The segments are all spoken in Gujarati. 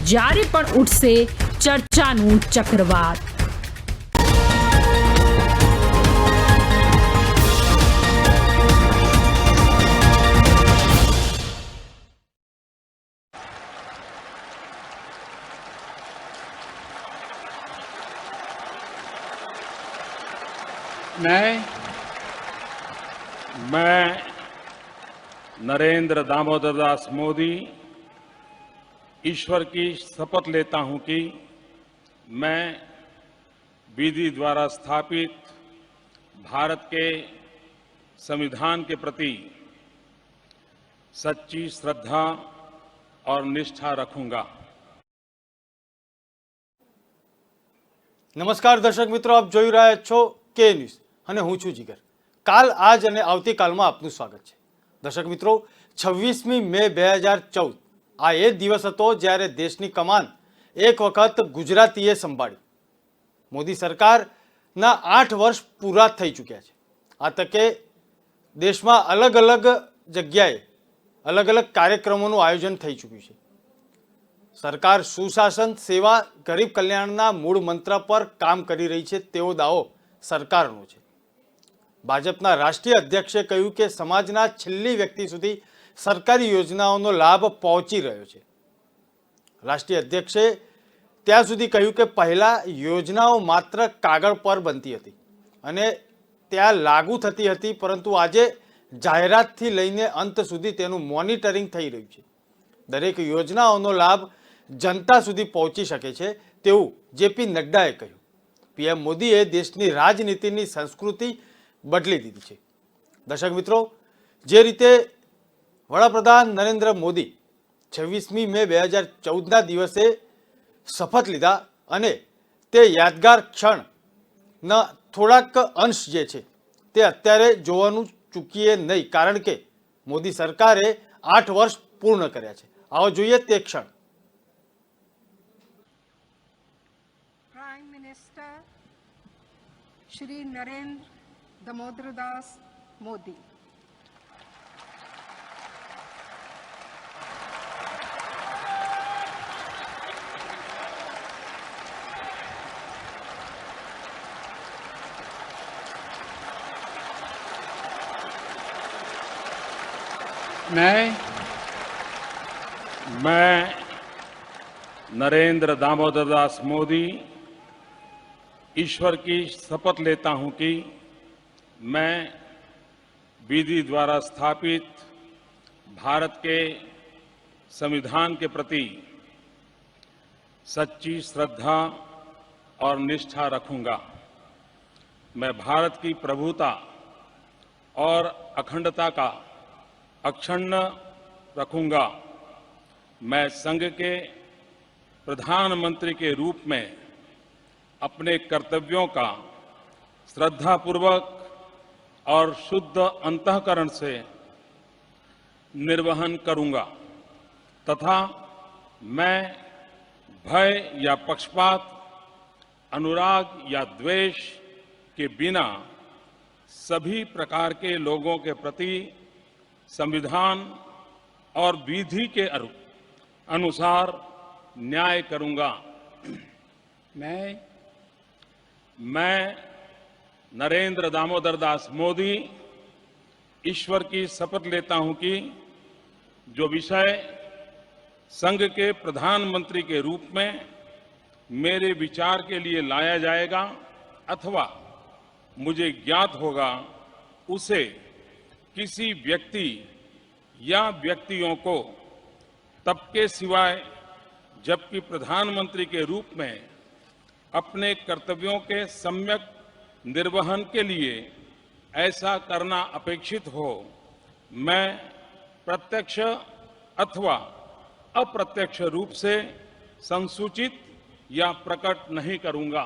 જ્યારે પણ ઉઠશે ચર્ચાનું ચક્રવાત। मैं नरेंद्र दामोदर दास मोदी ईश्वर की शपथ लेता हूं कि मैं विधि द्वारा स्थापित भारत के संविधान के प्रति सच्ची श्रद्धा और निष्ठा रखूंगा। नमस्कार दर्शक मित्रों, आप જોઈ રહ્યા છો કે ન્યૂઝ અને હું છું જીગર। કાલ, આજ અને આવતીકાલમાં આપનું સ્વાગત છે। દર્શક મિત્રો, 26મી મે 2014 આ એ દિવસ હતો જ્યારે દેશની કમાન એક વખત ગુજરાતીએ સંભાળી। મોદી સરકારના 8 વર્ષ પૂરા થઈ ચૂક્યા છે। આ તકે દેશમાં અલગ અલગ જગ્યાએ અલગ અલગ કાર્યક્રમોનું આયોજન થઈ ચૂક્યું છે। સરકાર સુશાસન, સેવા, ગરીબ કલ્યાણના મૂળ મંત્ર પર કામ કરી રહી છે તેવો દાવો સરકારનો છે। ભાજપના રાષ્ટ્રીય અધ્યક્ષે કહ્યું કે સમાજના છેલ્લી વ્યક્તિ સુધી સરકારી યોજનાઓનો લાભ પહોંચી રહ્યો છે। રાષ્ટ્રીય અધ્યક્ષે ત્યાં સુધી કહ્યું કે પહેલા યોજનાઓ માત્ર કાગળ પર બનતી હતી અને ત્યાં લાગુ થતી હતી, પરંતુ આજે જાહેરાતથી લઈને અંત સુધી તેનું મોનિટરિંગ થઈ રહ્યું છે। દરેક યોજનાઓનો લાભ जनता सुधी पहुंची शके छे तेवुं जेपी नड्डाए कह्युं। पीएम मोदीए देशनी राजनीतिनी संस्कृति बदली दीधी छे। दर्शक मित्रों, जे रीते वडाप्रधान नरेंद्र मोदी 26મી મે 2014 दिवसे शपथ लीधा अने ते यादगार क्षणना थोड़ाक अंश जे छे ते अत्यारे जोवानुं चूकीए नहीं, कारण के मोदी सरकारे 8 वर्ष पूर्ण कर्या छे। आवो जोईए ते क्षण। Prime minister Shri Narendra Damodar Das Modi. मैं नरेंद्र दामोदर दास मोदी ईश्वर की शपथ लेता हूं कि मैं विधि द्वारा स्थापित भारत के संविधान के प्रति सच्ची श्रद्धा और निष्ठा रखूंगा। मैं भारत की प्रभुता और अखंडता का अक्षुण्ण रखूंगा। मैं संघ के प्रधानमंत्री के रूप में अपने कर्तव्यों का श्रद्धापूर्वक और शुद्ध अंतःकरण से निर्वहन करूंगा तथा मैं भय या पक्षपात, अनुराग या द्वेष के बिना सभी प्रकार के लोगों के प्रति संविधान और विधि के अनुसार न्याय करूंगा। मैं नरेंद्र दामोदर दास मोदी ईश्वर की शपथ लेता हूं कि जो विषय संघ के प्रधानमंत्री के रूप में मेरे विचार के लिए लाया जाएगा अथवा मुझे ज्ञात होगा, उसे किसी व्यक्ति या व्यक्तियों को तब के सिवाय जबकि प्रधानमंत्री के रूप में अपने कर्तव्यों के सम्यक निर्वहन के लिए ऐसा करना अपेक्षित हो, मैं प्रत्यक्ष अथवा अप्रत्यक्ष रूप से संसूचित या प्रकट नहीं करूंगा।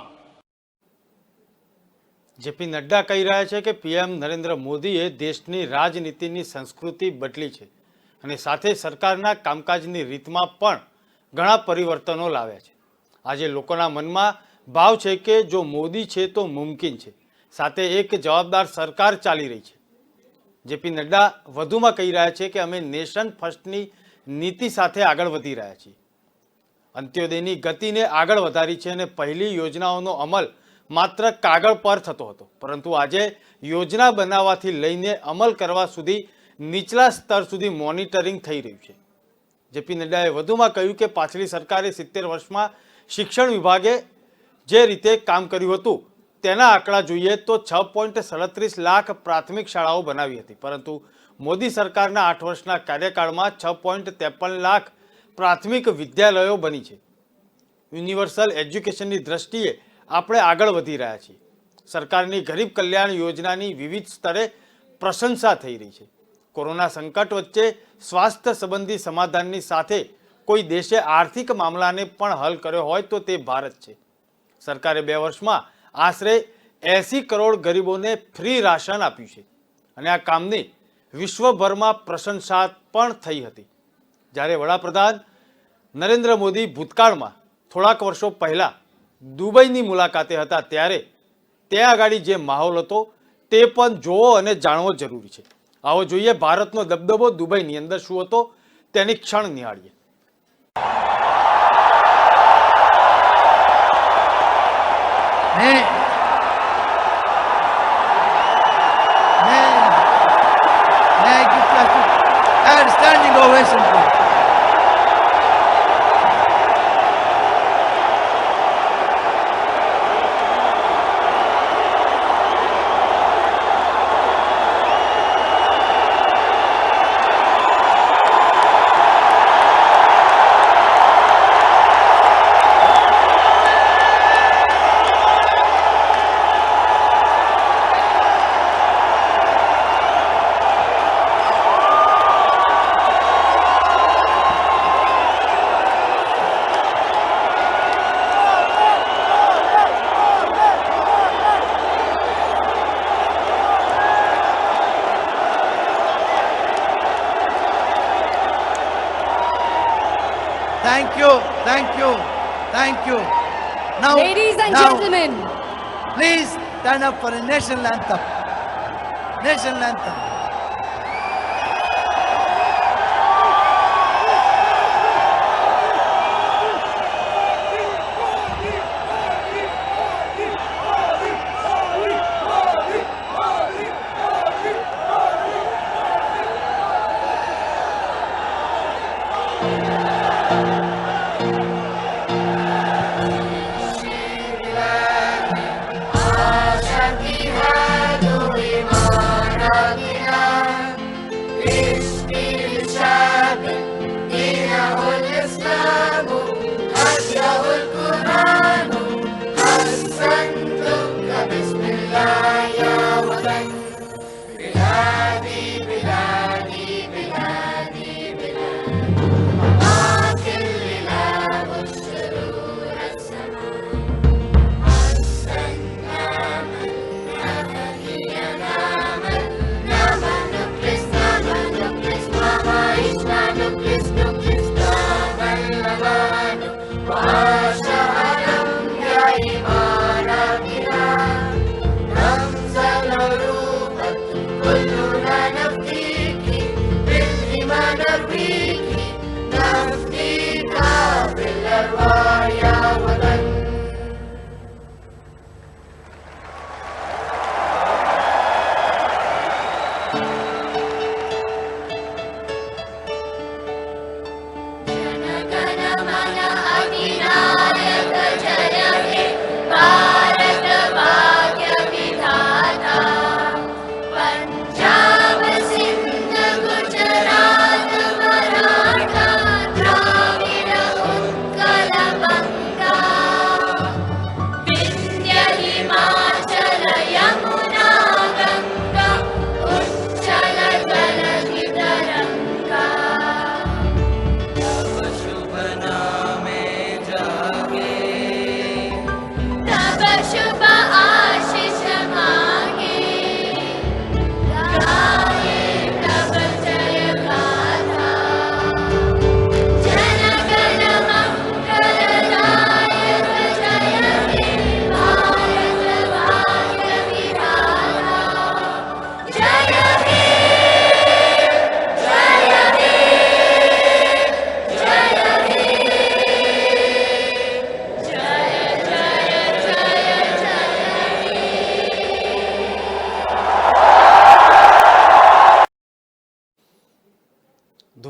जेपी नड्डा कही रहा है कि पीएम नरेंद्र मोदीए देशनी राजनीतिनी संस्कृति बदली है અને સાથે સરકારના કામકાજની રીતમાં પણ ઘણા પરિવર્તનો લાવ્યા છે। આજે લોકોના મનમાં ભાવ છે કે જો મોદી છે તો મુમકિન છે, સાથે એક જવાબદાર સરકાર ચાલી રહી છે। જેપી નડ્ડા વધુમાં કહી રહ્યા છે કે અમે નેશન ફર્સ્ટની નીતિ સાથે આગળ વધી રહ્યા છીએ। અંત્યોદયની ગતિને આગળ વધારી છે અને પહેલી યોજનાઓનો અમલ માત્ર કાગળ પર થતો હતો, પરંતુ આજે યોજના બનાવવાથી લઈને અમલ કરવા સુધી નીચલા સ્તર સુધી મોનિટરિંગ થઈ રહ્યું છે. જેપી નડ્ડાએ વધુમાં કહ્યું કે પાછલી સરકારે 70 વર્ષમાં શિક્ષણ વિભાગે જે રીતે કામ કર્યું હતું તેના આંકડા જોઈએ તો 6.37 લાખ પ્રાથમિક શાળાઓ બનાવી હતી, પરંતુ મોદી સરકારના 8 વર્ષના કાર્યકાળમાં 6.53 લાખ પ્રાથમિક વિદ્યાલયો બની છે. યુનિવર્સલ એજ્યુકેશનની દ્રષ્ટિએ આપણે આગળ વધી રહ્યા છીએ. સરકારની ગરીબ કલ્યાણ યોજનાની વિવિધ સ્તરે પ્રશંસા થઈ રહી છે. કોરોના સંકટ વચ્ચે સ્વાસ્થ્ય સંબંધી સમાધાનની સાથે કોઈ દેશે આર્થિક મામલાને પણ હલ કર્યો હોય તો તે ભારત છે. સરકારે 2 વર્ષમાં આશરે 80 કરોડ ગરીબોને ફ્રી રાશન આપ્યું છે અને આ કામની વિશ્વભરમાં પ્રશંસા પણ થઈ હતી. જ્યારે વડાપ્રધાન નરેન્દ્ર મોદી ભૂતકાળમાં થોડાક વર્ષો પહેલા દુબઈની મુલાકાતે હતા ત્યારે ત્યાં આગળ જે માહોલ હતો તે પણ જોવો અને જાણવો જરૂરી છે. આવો જોઈએ ભારતનો દબદબો દુબઈની અંદર શું હતો તેની ક્ષણ નિહાળીએ. May I give you a standing ovation, please. Thank you, thank you, thank you. Now, Ladies and now, gentlemen, please stand up for a national anthem. National anthem. जनगण मन अधिनायक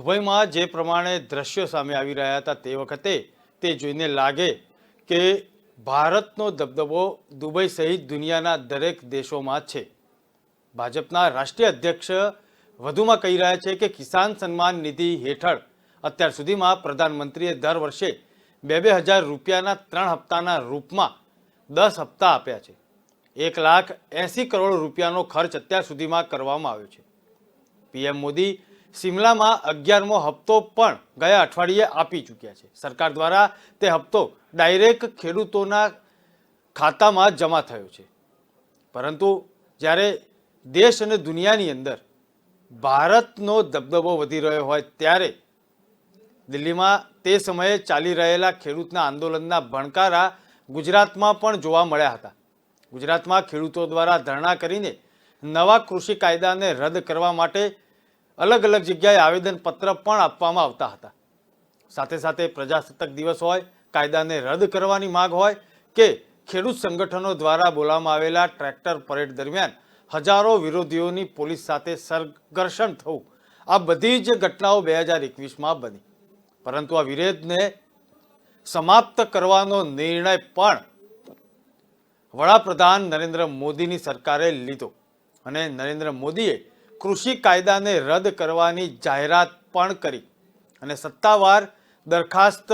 દુબઈમાં જે પ્રમાણે દ્રશ્યો સામે આવી રહ્યા હતા તે વખતે તે જોઈને લાગે કે ભારતનો દબદબો દુબઈ સહિત દુનિયાના દરેક દેશોમાં છે. ભાજપના રાષ્ટ્રીય અધ્યક્ષ વધુમાં કહી રહ્યા છે કે કિસાન સન્માન નિધિ હેઠળ અત્યાર સુધીમાં પ્રધાનમંત્રીએ દર વર્ષે 2,000 રૂપિયાના 3 હપ્તાના રૂપમાં 10 હપ્તા આપ્યા છે. 1,80,00,000 કરોડ રૂપિયાનો ખર્ચ અત્યાર સુધીમાં કરવામાં આવ્યો છે. પીએમ મોદી સિમલામાં 11મો હપ્તો પણ ગયા અઠવાડિયે આપી ચૂક્યા છે. સરકાર દ્વારા તે હપ્તો ડાયરેક્ટ ખેડૂતોના ખાતામાં જમા થયો છે. પરંતુ જ્યારે દેશ અને દુનિયાની અંદર ભારતનો દબદબો વધી રહ્યો હોય ત્યારે દિલ્હીમાં તે સમયે ચાલી રહેલા ખેડૂતના આંદોલનના ભણકારા ગુજરાતમાં પણ જોવા મળ્યા હતા. ગુજરાતમાં ખેડૂતો દ્વારા ધરણા કરીને નવા કૃષિ કાયદાને રદ કરવા માટે અલગ અલગ જગ્યાએ આવેદનપત્ર પણ આપવામાં આવતા હતા. સાથે સાથે પ્રજાસત્તાક દિવસ હોય, કાયદાને રદ કરવાની માંગ હોય કે ખેડૂત સંગઠનો દ્વારા બોલાવવામાં આવેલા ટ્રેક્ટર પરેડ દરમિયાન હજારો વિરોધીઓની પોલીસ સાથે સંઘર્ષણ થવું, આ બધી જ ઘટનાઓ 2021માં બની. પરંતુ આ વિરોધને સમાપ્ત કરવાનો નિર્ણય પણ વડાપ્રધાન નરેન્દ્ર મોદીની સરકારે લીધો અને નરેન્દ્ર મોદીએ કૃષિ કાયદાને રદ કરવાની જાહેરાત પણ કરી અને સત્તાવાર દરખાસ્ત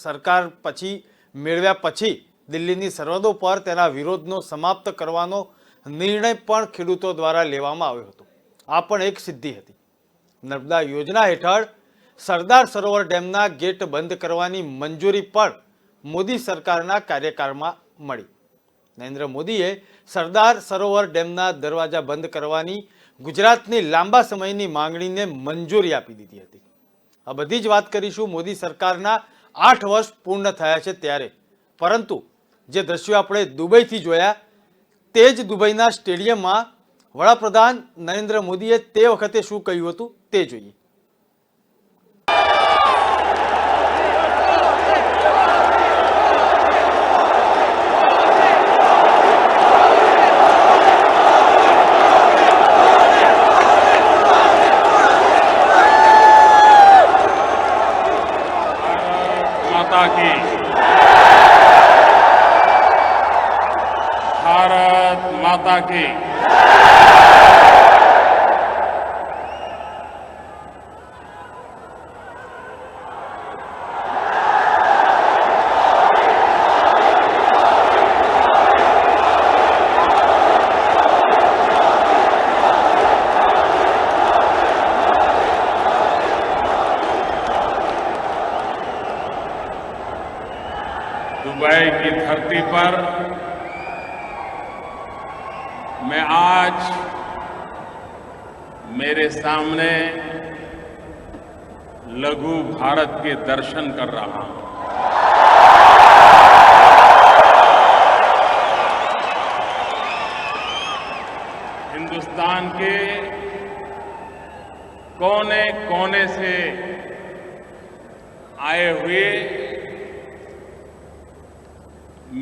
સરકાર પછી મેળવ્યા પછી દિલ્હીની સરહદો પર તેના વિરોધનો સમાપ્ત કરવાનો નિર્ણય પણ ખેડૂતો દ્વારા લેવામાં આવ્યો હતો. આ પણ એક સિદ્ધિ હતી. નર્મદા યોજના હેઠળ સરદાર સરોવર ડેમના ગેટ બંધ કરવાની મંજૂરી પણ મોદી સરકારના કાર્યકાળમાં મળી. નરેન્દ્ર મોદીએ સરદાર સરોવર ડેમના દરવાજા બંધ કરવાની ગુજરાતની લાંબા સમયની માંગણીને મંજૂરી આપી દીધી હતી. આ બધી જ વાત કરીશું મોદી સરકારના 8 વર્ષ પૂર્ણ થયા છે ત્યારે. પરંતુ જે દ્રશ્યો આપણે દુબઈથી જોયા તે જ દુબઈના સ્ટેડિયમમાં વડાપ્રધાન નરેન્દ્ર મોદીએ તે વખતે શું કહ્યું હતું તે જોઈએ. भारत माता की दुबई की धरती पर मैं आज मेरे सामने लघु भारत के दर्शन कर रहा हूं. हिंदुस्तान के कोने कोने से आए हुए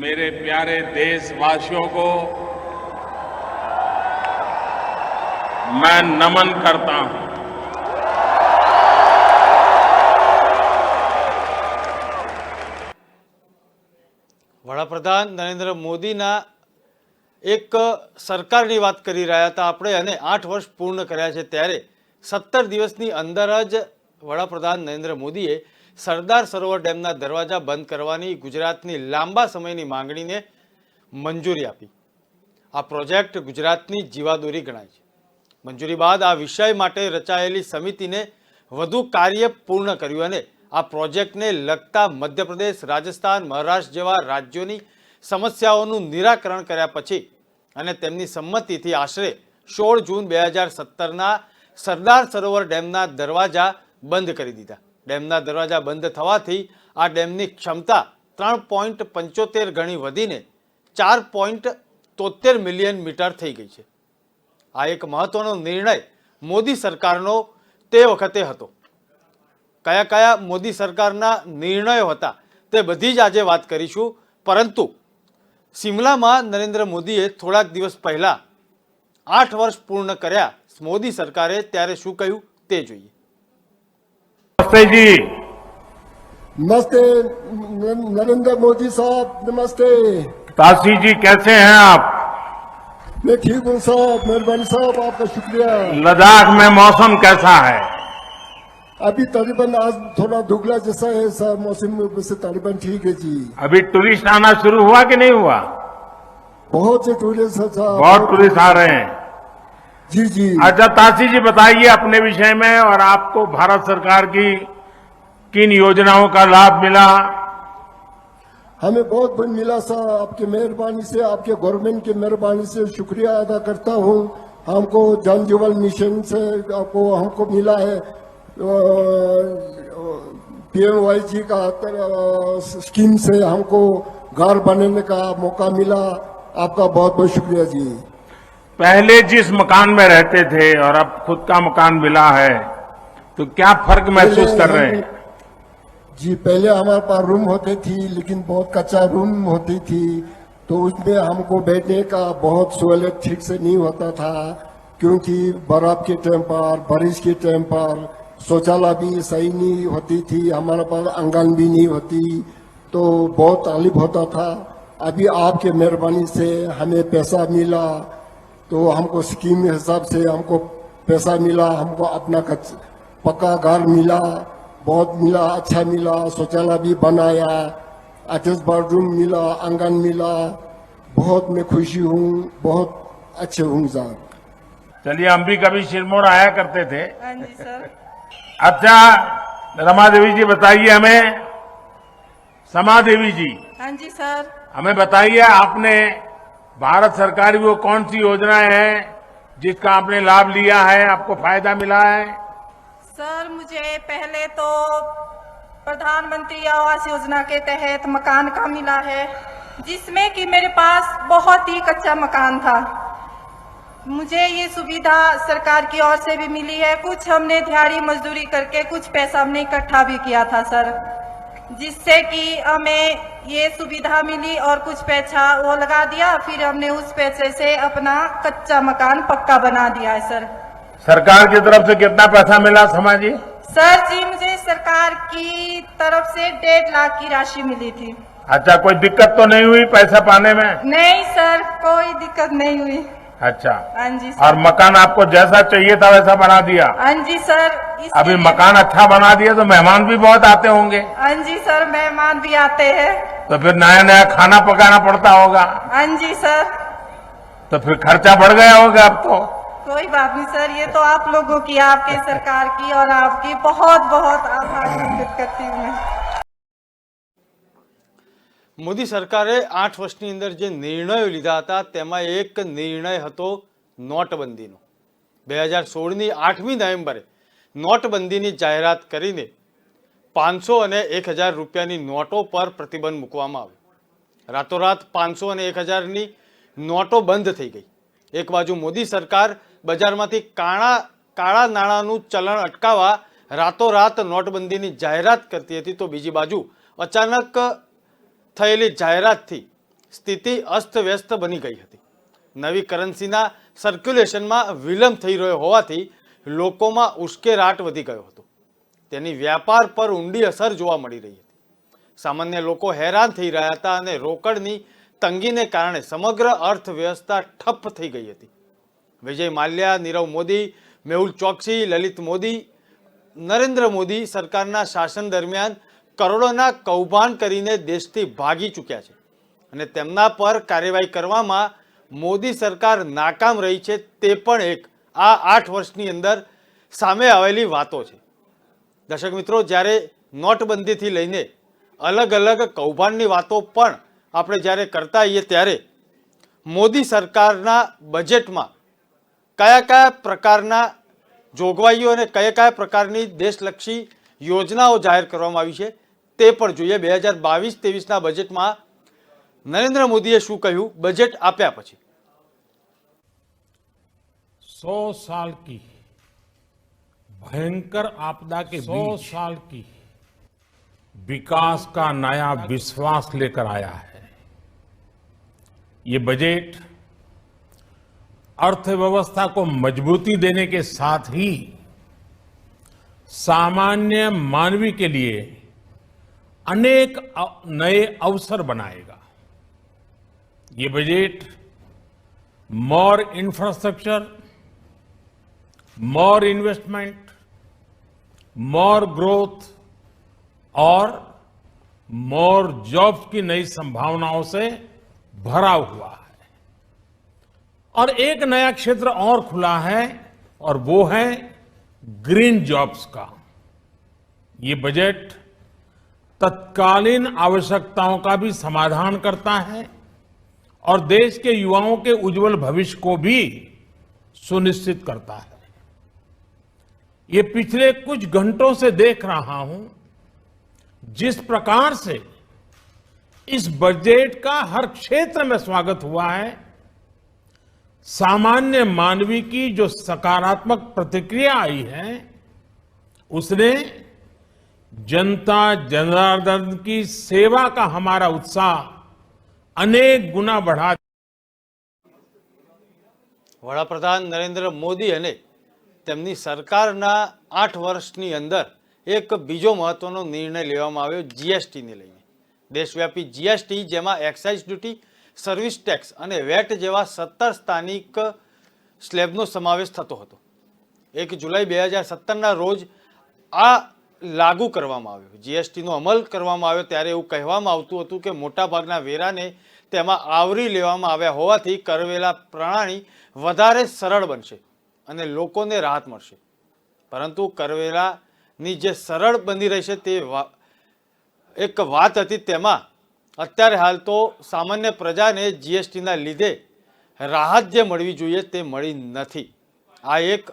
मेरे प्यारे देशवासियों को मैं नमन करता हूं. વડાપ્રધાન નરેન્દ્ર મોદીના એક સરકારની વાત કરી રહ્યા હતા આપણે અને 8 વર્ષ પૂર્ણ કર્યા છે ત્યારે 17 દિવસની અંદર જ વડાપ્રધાન નરેન્દ્ર મોદીએ સરદાર સરોવર ડેમના દરવાજા બંધ કરવાની ગુજરાતની લાંબા સમયની માંગણીને મંજૂરી આપી. આ પ્રોજેક્ટ ગુજરાતની જીવાદોરી ગણાય છે. મંજૂરી બાદ આ વિષય માટે રચાયેલી સમિતિને વધુ કાર્ય પૂર્ણ કર્યું અને આ પ્રોજેક્ટને લગતા મધ્યપ્રદેશ, રાજસ્થાન, મહારાષ્ટ્ર જેવા રાજ્યોની સમસ્યાઓનું નિરાકરણ કર્યા પછી અને તેમની સંમતિથી આશરે 16 જૂન 2017ના સરદાર સરોવર ડેમના દરવાજા બંધ કરી દીધા. ડેમના દરવાજા બંધ થવાથી આ ડેમની ક્ષમતા 3.75 ગણી વધીને 4.73 મિલિયન મીટર થઈ ગઈ છે. આ એક મહત્વનો નિર્ણય મોદી સરકારનો તે વખતે હતો. કયા કયા મોદી સરકારના નિર્ણયો હતા તે બધી જ આજે વાત કરીશું. પરંતુ સિમલામાં નરેન્દ્ર મોદીએ થોડાક દિવસ પહેલા 8 વર્ષ પૂર્ણ કર્યા મોદી સરકારે ત્યારે શું કહ્યું તે જોઈએ. नमस्ते जी। नमस्ते नरेंद्र मोदी साहब, नमस्ते। ताशी जी कैसे हैं आप? मैं ठीक हूँ साहब, मेहरबानी साहब, आपका शुक्रिया। लद्दाख में मौसम कैसा है? अभी तकरीबन आज थोड़ा दुगला जैसा है साहब, मौसम में वैसे तकरीबन ठीक है जी। अभी टूरिस्ट आना शुरू हुआ कि नहीं हुआ? बहुत से टूरिस्ट हैं साहब, बहुत टूरिस्ट आ रहे हैं। जी जी। अच्छा ताशी जी बताइए अपने विषय में, और आपको भारत सरकार की किन योजनाओं का लाभ मिला? हमें बहुत मिला साहब, आपकी मेहरबानी से, आपके गवर्नमेंट की मेहरबानी से शुक्रिया अदा करता हूँ। हमको जल जीवन मिशन से हमको मिला है PMYG का स्कीम से हमको घर बनाने का मौका मिला। आपका बहुत बहुत शुक्रिया जी। पहले जिस मकान में रहते थे और अब खुद का मकान मिला है, तो क्या फर्क महसूस कर रहे हैं? जी पहले हमारे पास रूम होती थी, लेकिन बहुत कच्चा रूम होती थी, तो उसमें हमको बैठने का बहुत सहूलियत ठीक से नहीं होता था, क्योंकि बर्फ के टाइम पर, बारिश के टाइम पर शौचालय भी सही नहीं होती थी, हमारे पास आंगन भी नहीं होती, तो बहुत तकलीफ होता था। अभी आपके मेहरबानी से हमें पैसा मिला, तो हमको स्कीम के हिसाब से हमको पैसा मिला, हमको अपना पक्का घर मिला, बहुत मिला, अच्छा मिला, शौचालय भी बनाया, अटैच बाथरूम मिला, आंगन मिला। बहुत मैं खुशी हूँ, बहुत अच्छे हूँ साहब। चलिए, हम भी कभी सिरमौर आया करते थे। हाँ जी सर। अच्छा रमा देवी जी बताइए हमें, समा देवी जी हाँ जी सर। हमें बताइए, आपने भारत सरकार की वो कौन सी योजनाएं हैं जिसका आपने लाभ लिया है, आपको फायदा मिला है? सर मुझे पहले तो प्रधानमंत्री आवास योजना के तहत मकान का मिला है, जिसमें कि मेरे पास बहुत ही कच्चा मकान था। मुझे ये सुविधा सरकार की ओर से भी मिली है। कुछ हमने दिहाड़ी मजदूरी करके कुछ पैसा हमने इकट्ठा भी किया था सर, जिससे कि हमें ये सुविधा मिली, और कुछ पैसा वो लगा दिया, फिर हमने उस पैसे से अपना कच्चा मकान पक्का बना दिया है सर। सरकार की तरफ से कितना पैसा मिला समा जी? सर जी मुझे सरकार की तरफ से 1.5 लाख की राशि मिली थी। अच्छा, कोई दिक्कत तो नहीं हुई पैसा पाने में? नहीं सर, कोई दिक्कत नहीं हुई। अच्छा। हाँ जी सर। और मकान आपको जैसा चाहिए था वैसा बना दिया? हाँ जी सर। अभी मकान अच्छा बना दिया तो मेहमान भी बहुत आते होंगे? हाँ जी सर, मेहमान भी आते हैं। तो फिर नया नया खाना पकाना पड़ता होगा? हाँ जी सर। तो फिर खर्चा बढ़ गया होगा अब तो? कोई बात नहीं सर, ये तो आप लोगों की, आपके सरकार की और आपकी बहुत बहुत आभार व्यक्त करती हूँ मैं। મોદી સરકારે 8 વર્ષની અંદર જે નિર્ણયો લીધા હતા તેમાં એક નિર્ણય હતો નોટબંધીનો। 2016ની 8મી નવેમ્બરે નોટબંધીની જાહેરાત કરીને 500 અને 1000 રૂપિયાની નોટો પર પ્રતિબંધ મૂકવામાં આવ્યો। રાતોરાત 500 અને 1000ની નોટો બંધ થઈ ગઈ। એક બાજુ મોદી સરકાર બજારમાંથી કાળા નાણાંનું ચલણ અટકાવવા રાતોરાત નોટબંધીની જાહેરાત કરતી હતી, તો બીજી બાજુ અચાનક થયેલી જાહેરાતથી સ્થિતિ અસ્તવ્યસ્ત બની ગઈ હતી। નવી કરન્સીના સર્ક્યુલેશનમાં વિલંબ થઈ રહ્યો હોવાથી લોકોમાં ઉશ્કેરાટ વધી ગયો હતો। તેની વ્યાપાર પર ઊંડી અસર જોવા મળી રહી હતી। સામાન્ય લોકો હેરાન થઈ રહ્યા હતા અને રોકડની તંગીને કારણે સમગ્ર અર્થવ્યવસ્થા ઠપ થઈ ગઈ હતી। વિજય માલ્યા, નીરવ મોદી, મેહુલ ચોકસી, લલિત મોદી, નરેન્દ્ર મોદી સરકારના શાસન દરમિયાન કરોડોના કૌભાંડ કરીને દેશથી ભાગી ચૂક્યા છે અને તેમના પર કાર્યવાહી કરવામાં મોદી સરકાર નાકામ રહી છે, તે પણ એક આ 8 વર્ષની અંદર સામે આવેલી વાતો છે। દર્શક મિત્રો, જ્યારે નોટબંધીથી લઈને અલગ અલગ કૌભાંડની વાતો પણ આપણે જ્યારે કરતા હોઈએ, ત્યારે મોદી સરકારના બજેટમાં કયા કયા પ્રકારના જોગવાઈઓ અને કયા કયા પ્રકારની દેશલક્ષી યોજનાઓ જાહેર કરવામાં આવી છે તે પણ જોઈએ। 2022-23ના બજેટમાં નરેન્દ્ર મોદીએ શું કહ્યું બજેટ આપ્યા પછી। 100 साल की भयंकर आपदा के 100 साल की विकास का नया विश्वास लेकर आया है। ये बजट अर्थव्यवस्था को मजबूती देने के साथ ही सामान्य मानवी के लिए अनेक नए अवसर बनाएगा। ये बजट मोर इंफ्रास्ट्रक्चर, मोर इन्वेस्टमेंट, मोर ग्रोथ और मोर जॉब्स की नई संभावनाओं से भरा हुआ है। और एक नया क्षेत्र और खुला है और वो है ग्रीन जॉब्स का। ये बजट तत्कालीन आवश्यकताओं का भी समाधान करता है और देश के युवाओं के उज्जवल भविष्य को भी सुनिश्चित करता है। ये पिछले कुछ घंटों से देख रहा हूं जिस प्रकार से इस बजट का हर क्षेत्र में स्वागत हुआ है। सामान्य मानवी की जो सकारात्मक प्रतिक्रिया आई है उसने जनता जनार्दन की सेवा का हमारा उत्साह अनेक गुना बढ़ा। વડાપ્રધાન નરેન્દ્ર મોદી અને તેમની સરકારના 8 વર્ષની અંદર એક બીજો મહત્વનો નિર્ણય લેવામાં આવ્યો જીએસટીને લઈને। દેશવ્યાપી જીએસટી જેમાં એક્સાઇઝ ડ્યુટી, સર્વિસ ટેક્સ અને વેટ જેવા 17 સ્થાનિક સ્લેબનો સમાવેશ થતો હતો। 1 જુલાઈ 2017ના રોજ આ લાગુ કરવામાં આવ્યો। જીએસટીનો અમલ કરવામાં આવ્યો ત્યારે એવું કહેવામાં આવતું હતું કે મોટાભાગના વેરાને તેમાં આવરી લેવામાં આવ્યા હોવાથી કરવેરા પ્રણાલી વધારે સરળ બનશે અને લોકોને રાહત મળશે। પરંતુ કરવેરાની જે સરળ બની રહેશે તે એક વાત હતી, તેમાં અત્યારે હાલ તો સામાન્ય પ્રજાને જીએસટીના લીધે રાહત જે મળવી જોઈએ તે મળી નથી। આ એક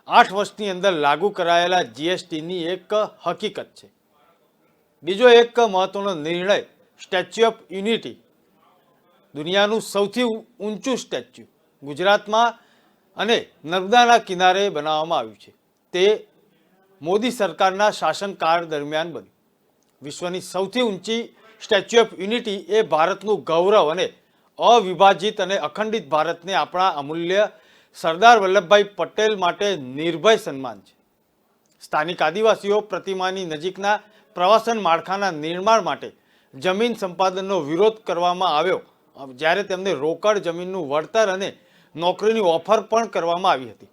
8 વર્ષની અંદર લાગુ કરાયેલા જીએસટીની એક હકીકત છે। બીજો એક મહત્વનો નિર્ણય સ્ટેચ્યુ ઓફ યુનિટી, દુનિયાનું સૌથી ઊંચું સ્ટેચ્યુ ગુજરાતમાં અને નર્મદાના કિનારે બનાવવામાં આવ્યું છે। તે મોદી સરકારના શાસનકાળ દરમિયાન બન્યું। વિશ્વની સૌથી ઊંચી સ્ટેચ્યુ ઓફ યુનિટી એ ભારતનું ગૌરવ અને અવિભાજિત અને અખંડિત ભારતને આપણા અમૂલ્ય સરદાર વલ્લભભાઈ પટેલ માટે નિર્ભય સન્માન છે। સ્થાનિક આદિવાસીઓ પ્રતિમાની નજીકના પ્રવાસન માળખાના નિર્માણ માટે જમીન સંપાદનનો વિરોધ કરવામાં આવ્યો, જ્યારે તેમને રોકડ જમીનનું વળતર અને નોકરીની ઓફર પણ કરવામાં આવી હતી।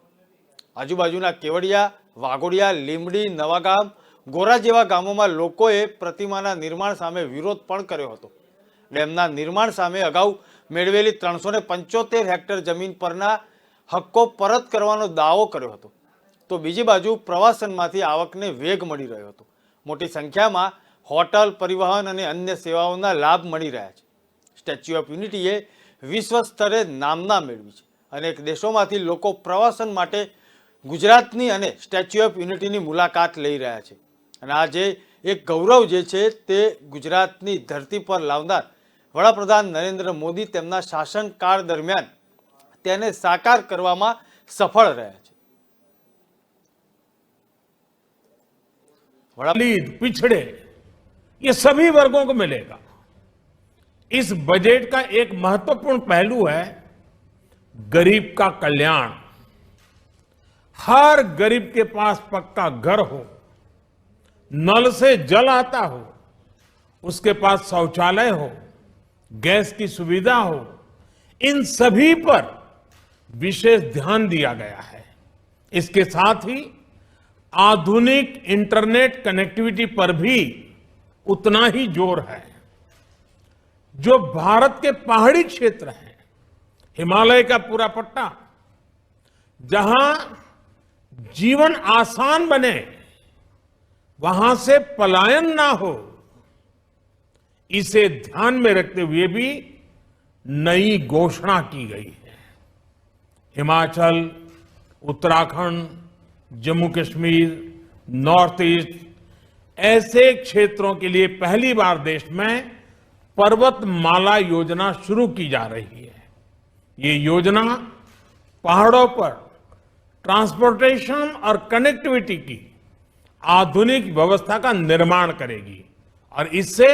આજુબાજુના કેવડિયા, વાઘોડિયા, લીંબડી, નવાગામ, ગોરા જેવા ગામોમાં લોકોએ પ્રતિમાના નિર્માણ સામે વિરોધ પણ કર્યો હતો। ડેમના નિર્માણ સામે અગાઉ મેળવેલી 375 હેક્ટર જમીન પરના હક્કો પરત કરવાનો દાવો કર્યો હતો। તો બીજી બાજુ પ્રવાસનમાંથી આવકને વેગ મળી રહ્યો હતો। મોટી સંખ્યામાં હોટલ, પરિવહન અને અન્ય સેવાઓના લાભ મળી રહ્યા છે। સ્ટેચ્યુ ઓફ યુનિટીએ વિશ્વ સ્તરે નામના મેળવી છે। અનેક દેશોમાંથી લોકો પ્રવાસન માટે ગુજરાતની અને સ્ટેચ્યુ ઓફ યુનિટીની મુલાકાત લઈ રહ્યા છે। અને આ જે એક ગૌરવ જે છે તે ગુજરાતની ધરતી પર લાવનાર વડાપ્રધાન નરેન્દ્ર મોદી તેમના શાસનકાળ દરમિયાન તેને સાકાર કરવામાં સફળ રહ્યા છે। दलित, पिछड़े, ये सभी वर्गों को मिलेगा। इस बजट का एक महत्वपूर्ण पहलू है गरीब का कल्याण। हर गरीब के पास पक्का घर हो, नल से जल आता हो, उसके पास शौचालय हो, गैस की सुविधा हो, इन सभी पर विशेष ध्यान दिया गया है। इसके साथ ही आधुनिक इंटरनेट कनेक्टिविटी पर भी उतना ही जोर है। जो भारत के पहाड़ी क्षेत्र हैं, हिमालय का पूरा पट्टा, जहां जीवन आसान बने, वहां से पलायन ना हो, इसे ध्यान में रखते हुए भी नई घोषणा की गई है। हिमाचल, उत्तराखंड, जम्मू कश्मीर, नॉर्थ ईस्ट ऐसे क्षेत्रों के लिए पहली बार देश में पर्वतमाला योजना शुरू की जा रही है। ये योजना पहाड़ों पर ट्रांसपोर्टेशन और कनेक्टिविटी की आधुनिक व्यवस्था का निर्माण करेगी और इससे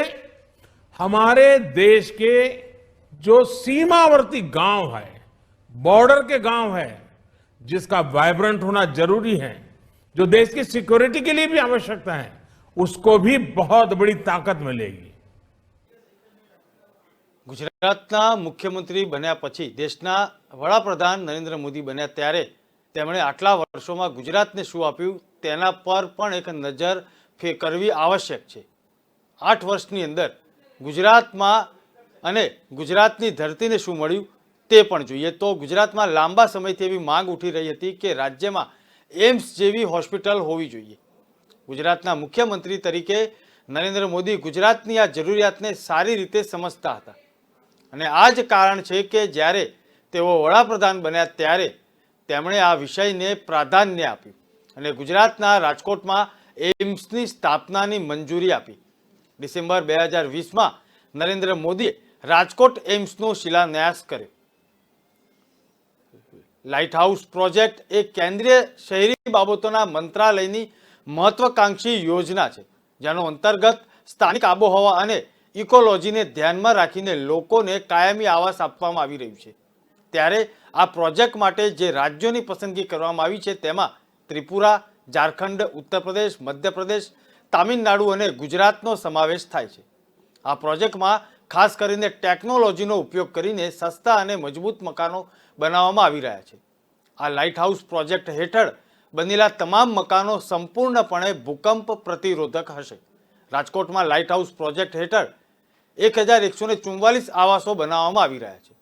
हमारे देश के जो सीमावर्ती गांव है, बॉर्डर के गांव है, जिसका वाइब्रेंट होना जरूरी है, जो देश की सिक्योरिटी के लिए भी आवश्यकता है, उसको भी बहुत बड़ी ताकत मिलेगी। ગુજરાતના મુખ્યમંત્રી બન્યા પછી દેશના વડાપ્રધાન નરેન્દ્ર મોદી બન્યા ત્યારે તેમણે આટલા વર્ષોમાં ગુજરાતને શું આપ્યું તેના પર પણ એક નજર કરવી આવશ્યક છે। 8 વર્ષની અંદર ગુજરાતમાં અને ગુજરાતની ધરતીને શું મળ્યું તે પણ જોઈએ તો ગુજરાતમાં લાંબા સમયથી એવી માંગ ઉઠી રહી હતી કે રાજ્યમાં એમ્સ જેવી હોસ્પિટલ હોવી જોઈએ। ગુજરાતના મુખ્યમંત્રી તરીકે નરેન્દ્ર મોદી ગુજરાતની આ જરૂરિયાતને સારી રીતે સમજતા હતા અને આ જ કારણ છે કે જ્યારે તેઓ વડાપ્રધાન બન્યા ત્યારે તેમણે આ વિષયને પ્રાધાન્ય આપ્યું અને ગુજરાતના રાજકોટમાં એમ્સની સ્થાપનાની મંજૂરી આપી। ડિસેમ્બર 2020માં નરેન્દ્ર મોદીએ રાજકોટ એમ્સનો શિલાન્યાસ કર્યો। લાઇટ હાઉસ પ્રોજેક્ટ એ કેન્દ્રીય શહેરી બાબતોના મંત્રાલયની મહત્વાકાંક્ષી યોજના છે જેનો અંતર્ગત સ્થાનિક આબોહવા અને ઇકોલોજીને ધ્યાનમાં રાખીને લોકોને કાયમી આવાસ આપવામાં આવી રહ્યું છે। ત્યારે આ પ્રોજેક્ટ માટે જે રાજ્યોની પસંદગી કરવામાં આવી છે તેમાં ત્રિપુરા, ઝારખંડ, ઉત્તર પ્રદેશ, મધ્યપ્રદેશ, તામિલનાડુ અને ગુજરાતનો સમાવેશ થાય છે। આ પ્રોજેક્ટમાં ખાસ કરીને ટેકનોલોજીનો ઉપયોગ કરીને સસ્તા અને મજબૂત મકાનો બનાવવામાં આવી રહ્યા છે। આ લાઇટ હાઉસ પ્રોજેક્ટ હેઠળ બનેલા તમામ મકાનો સંપૂર્ણપણે ભૂકંપ પ્રતિરોધક હશે। રાજકોટમાં લાઇટ હાઉસ પ્રોજેક્ટ હેઠળ 1144 આવાસો બનાવવામાં આવી રહ્યા છે।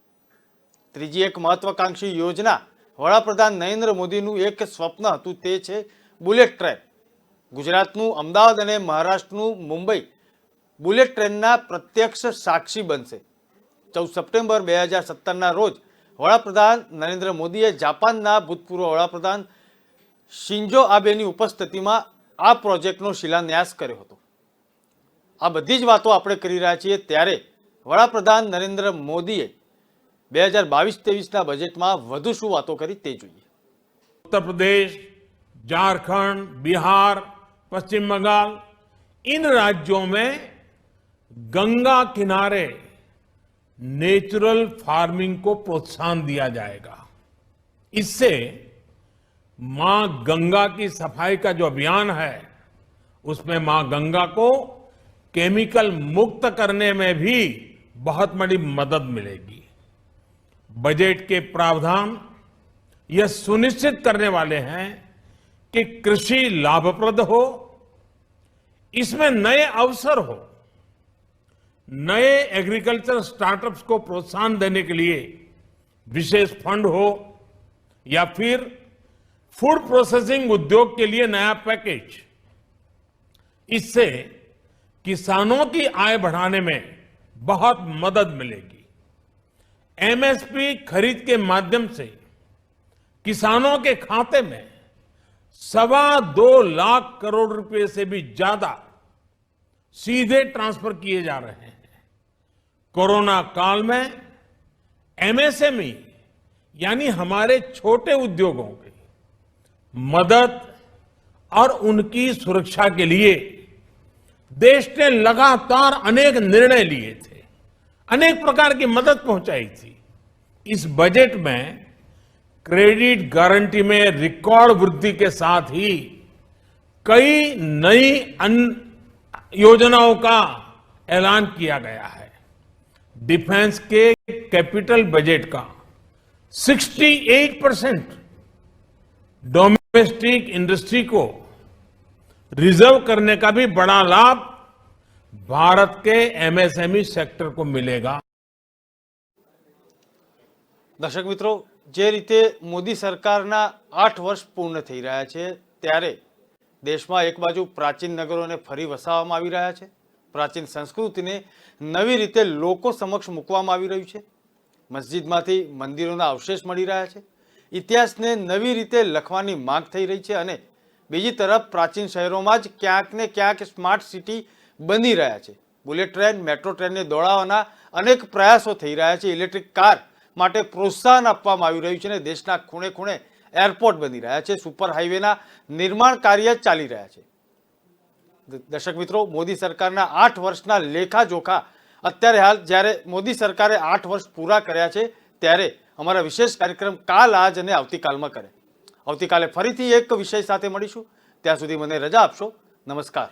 ત્રીજી એક મહત્વાકાંક્ષી યોજના વડાપ્રધાન નરેન્દ્ર મોદીનું એક સ્વપ્ન હતું તે છે બુલેટ ટ્રેન। ગુજરાતનું અમદાવાદ અને મહારાષ્ટ્રનું મુંબઈ બુલેટ ટ્રેનના પ્રત્યક્ષ સાક્ષી બનશે। 14 સપ્ટેમ્બર 2017ના રોજ વડાપ્રધાન નરેન્દ્ર મોદીએ જાપાનના ભૂતપૂર્વ વડાપ્રધાન શિન્ઝો આબેની ઉપસ્થિતિમાં આ પ્રોજેક્ટનો શિલાન્યાસ કર્યો હતો। આ બધી જ વાતો આપણે કરી રહ્યા છીએ ત્યારે વડાપ્રધાન નરેન્દ્ર મોદીએ 2022-23ના બજેટમાં વધુ શું વાતો કરી તે જોઈએ। उत्तर प्रदेश, झारखंड, बिहार, पश्चिम बंगाल, इन राज्यों में गंगा किनारे नेचुरल फार्मिंग को प्रोत्साहन दिया जाएगा। इससे मां गंगा की सफाई का जो अभियान है उसमें मां गंगा को केमिकल मुक्त करने में भी बहुत बड़ी मदद मिलेगी। बजट के प्रावधान यह सुनिश्चित करने वाले हैं कि कृषि लाभप्रद हो, इसमें नए अवसर हो, नए एग्रीकल्चर स्टार्टअप्स को प्रोत्साहन देने के लिए विशेष फंड हो या फिर फूड प्रोसेसिंग उद्योग के लिए नया पैकेज। इससे किसानों की आय बढ़ाने में बहुत मदद मिलेगी। एमएसपी खरीद के माध्यम से किसानों के खाते में 2.25 लाख करोड़ रुपए से भी ज्यादा सीधे ट्रांसफर किए जा रहे हैं। कोरोना काल में एमएसएमई यानी हमारे छोटे उद्योगों की मदद और उनकी सुरक्षा के लिए देश ने लगातार अनेक निर्णय लिए थे, अनेक प्रकार की मदद पहुंचाई थी। इस बजट में क्रेडिट गारंटी में रिकॉर्ड वृद्धि के साथ ही कई नई योजनाओं का ऐलान किया गया है। डिफेंस के कैपिटल बजट का 68% डोमेस्टिक इंडस्ट्री को रिजर्व करने का भी बड़ा लाभ भारत के एमएसएमई सेक्टर को मिलेगा। દર્શક મિત્રો, જે રીતે મોદી સરકારના 8 વર્ષ પૂર્ણ થઈ રહ્યા છે ત્યારે દેશમાં એક બાજુ પ્રાચીન નગરોને ફરી વસાવવામાં આવી રહ્યા છે, પ્રાચીન સંસ્કૃતિને નવી રીતે લોકો સમક્ષ મૂકવામાં આવી રહ્યું છે, મસ્જિદમાંથી મંદિરોના અવશેષ મળી રહ્યા છે, ઇતિહાસને નવી રીતે લખવાની માંગ થઈ રહી છે અને બીજી તરફ પ્રાચીન શહેરોમાં જ ક્યાંક ને ક્યાંક સ્માર્ટ સિટી બની રહ્યા છે। બુલેટ ટ્રેન, મેટ્રો ટ્રેનને દોડાવવાના અનેક પ્રયાસો થઈ રહ્યા છે। ઇલેક્ટ્રિક કાર માટે પ્રોત્સાહન આપવામાં આવી રહ્યું છે અને દેશના ખૂણે ખૂણે એરપોર્ટ બની રહ્યા છે, સુપર હાઈવેના નિર્માણ કાર્ય ચાલી રહ્યા છે। દર્શક મિત્રો, મોદી સરકારના 8 વર્ષના લેખાજોખા અત્યારે હાલ જ્યારે મોદી સરકારે 8 વર્ષ પૂરા કર્યા છે ત્યારે અમારા વિશેષ કાર્યક્રમ કાલ, આજ અને આવતીકાલમાં કરે। આવતીકાલે ફરીથી એક વિષય સાથે મળીશું। ત્યાં સુધી મને રજા આપશો. નમસ્કાર.